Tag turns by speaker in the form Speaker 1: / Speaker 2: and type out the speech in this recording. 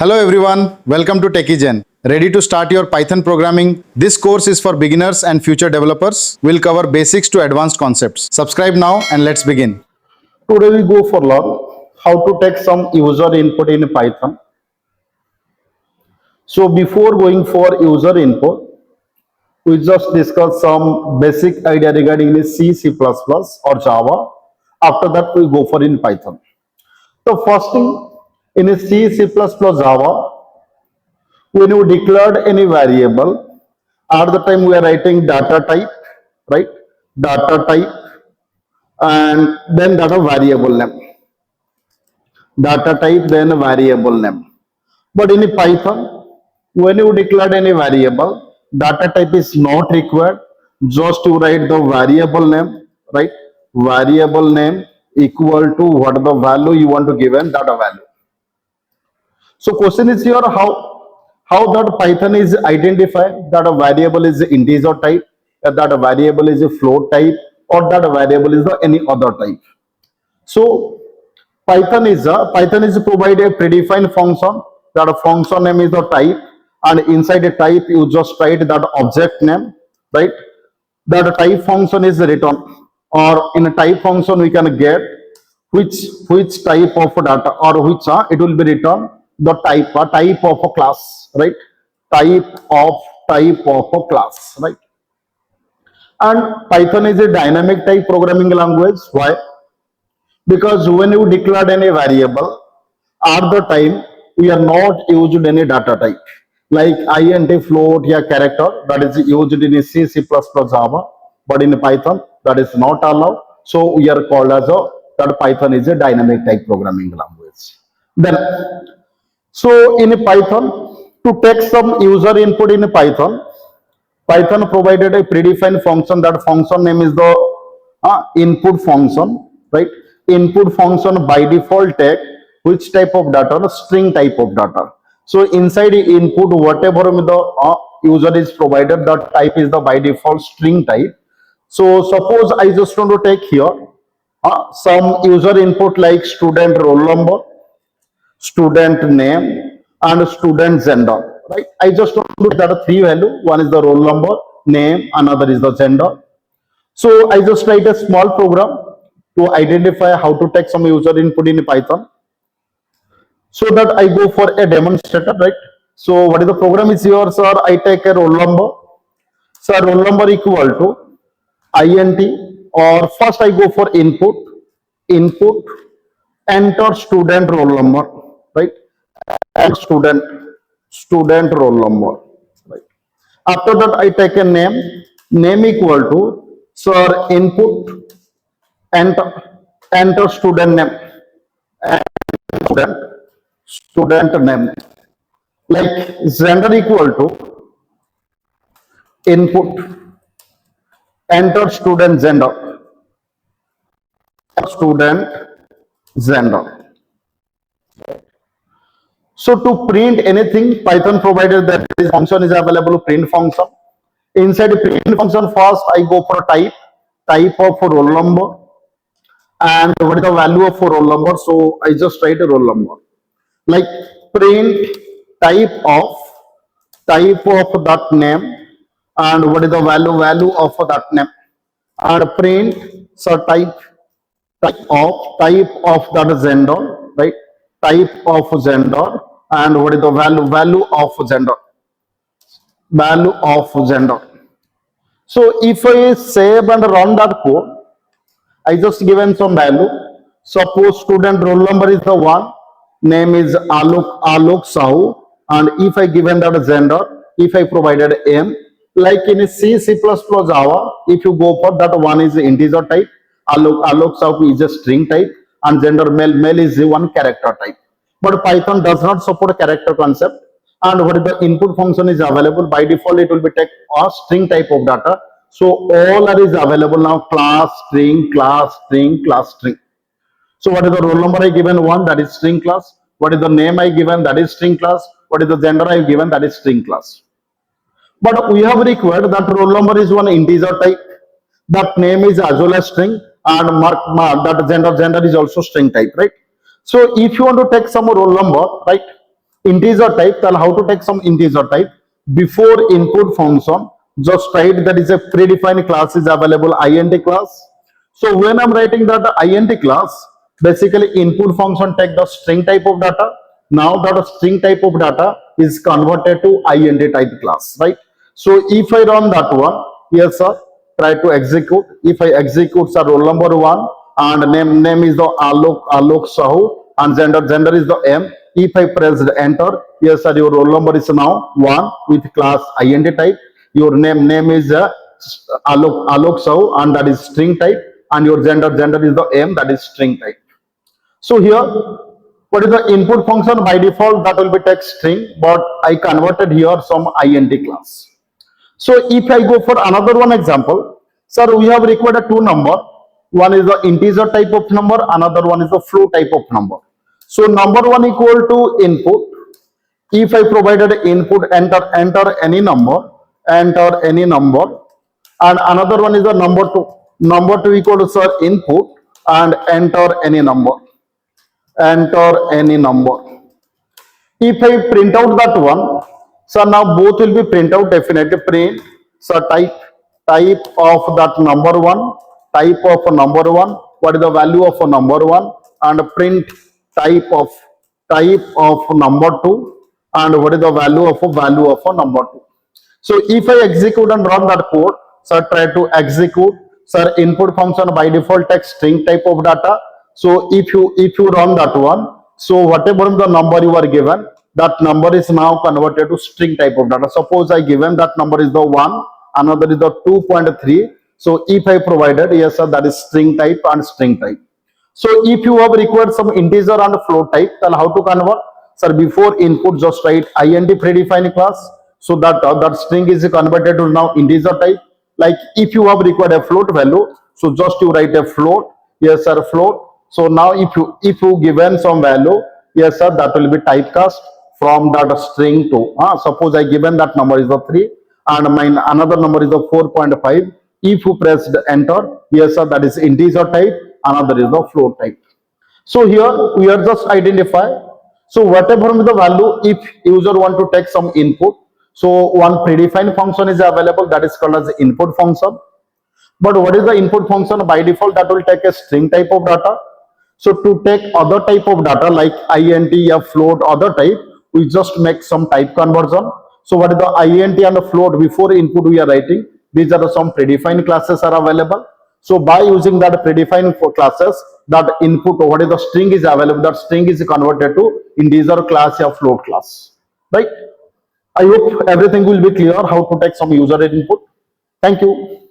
Speaker 1: Hello everyone, welcome to TechieGen. Ready to start your Python programming? This course is for beginners and future developers. We'll cover basics to advanced concepts. Subscribe now and let's begin.
Speaker 2: Today we go for learn how to take some user input in Python. So before going for user input, we just discuss some basic idea regarding the C++ or Java. After that we go for in Python. The first thing in a C++ Java, when you declared any variable, at the time we are writing data type, right? Data type and then data variable name. Data type then variable name. But in Python, when you declare any variable, data type is not required. Just to write the variable name, right? Variable name equal to what the value you want to give and data value. So question is here, how that Python is identified that a variable is integer type, that a variable is a float type, or that a variable is the any other type. So Python is provide a predefined function. That a function name is the type, and inside a type you just write that object name, right? That type function is return, or in a type function we can get which type of data or which it will be returned the type of a class, right? Type of a class, right? And Python is a dynamic type programming language. Why? Because when you declared any variable, at the time we are not used any data type like int, float, yeah, character, that is used in C++ Java, but in Python that is not allowed. So we are called as a that Python is a dynamic type programming language. Then so in Python, to take some user input in Python provided a predefined function. That function name is the input function, right? Input function by default take which type of data? String type of data. So inside the input, whatever the user is provided, that type is the by default string type. So suppose I just want to take here some user input like student roll number, student name, and student gender, right? I just want to that are three value. One is the roll number, name, another is the gender. So I just write a small program to identify how to take some user input in Python. So that I go for a demonstrator, right? So what is the program is here, sir? I take a roll number. So roll number equal to int, or first I go for input, enter student roll number, right? And student roll number, right? After that I take a name equal to, sir, input, enter student name, and student name, like gender equal to input, enter student gender. So to print anything, Python provided that this function is available, print function. Inside the print function, first I go for type of roll number, and what is the value of roll number? So I just write a roll number, like print type of that name, and what is the value of that name, and print so type of that gender, right? Type of gender, and what is the value of gender. So if I save and run that code, I just given some value. Suppose student roll number is the one, name is Alok Sahu, and if I given that gender, if I provided m, like in C++ Java, if you go for that, one is integer type, Alok Sahu is a string type, and gender male is one character type. But Python does not support character concept, and what is the input function is available by default, it will be take a string type of data. So all are is available now, class, string, class, string, class, string. So what is the roll number I given? One, that is string class. What is the name I given? That is string class. What is the gender I given? That is string class. But we have required that roll number is one integer type, that name is as well as string, and that gender is also string type, right? So if you want to take some roll number, right, integer type, then how to take some integer type before input function, just write that is a predefined class is available, int class. So when I'm writing that int class, basically input function take the string type of data. Now that string type of data is converted to int type class, right? So if I run that one, yes sir, try to execute. If I execute sir, roll number one, and name is the Alok Sahu, and gender is the M. If I press the enter, yes sir, your roll number is now one with class int type. Your name is Alok Sahu, and that is string type, and your gender is the M, that is string type. So here, what is the input function? By default that will be text string, but I converted here some int class. So if I go for another one example, sir, we have required a two number. One is the integer type of number, another one is the float type of number. So number one equal to input. If I provided input, enter any number, and another one is the number two. Number two equal to sir input, and enter any number. If I print out that one, so now both will be print out definitely. Print, so type of that number one, type of number one, what is the value of number one, and print type of number two, and what is the value of number two. So if I execute and run that code, so try to execute, sir, input function by default takes string type of data. So if you run that one, so whatever the number you are given, that number is now converted to string type of data. Suppose I given that number is the 1, another is the 2.3. So if I provided, yes sir, that is string type and string type. So if you have required some integer and float type, then how to convert? Sir, before input just write int predefined class, so that that string is converted to now integer type. Like if you have required a float value, so just you write a float, yes sir, float. So now if you given some value, yes sir, that will be typecast from that string to suppose I given that number is the 3, and my another number is the 4.5. If you press the enter, yes sir, that is integer type, another is the float type. So here we are just identify. So whatever is the value, if user want to take some input, so one predefined function is available, that is called as the input function. But what is the input function? By default that will take a string type of data. So to take other type of data like int or float, other type, we just make some type conversion. So what is the int and the float? Before input we are writing, these are some predefined classes are available. So by using that predefined classes, that input or what is the string is available, that string is converted to integer class or float class, right? I hope everything will be clear how to take some user input. Thank you.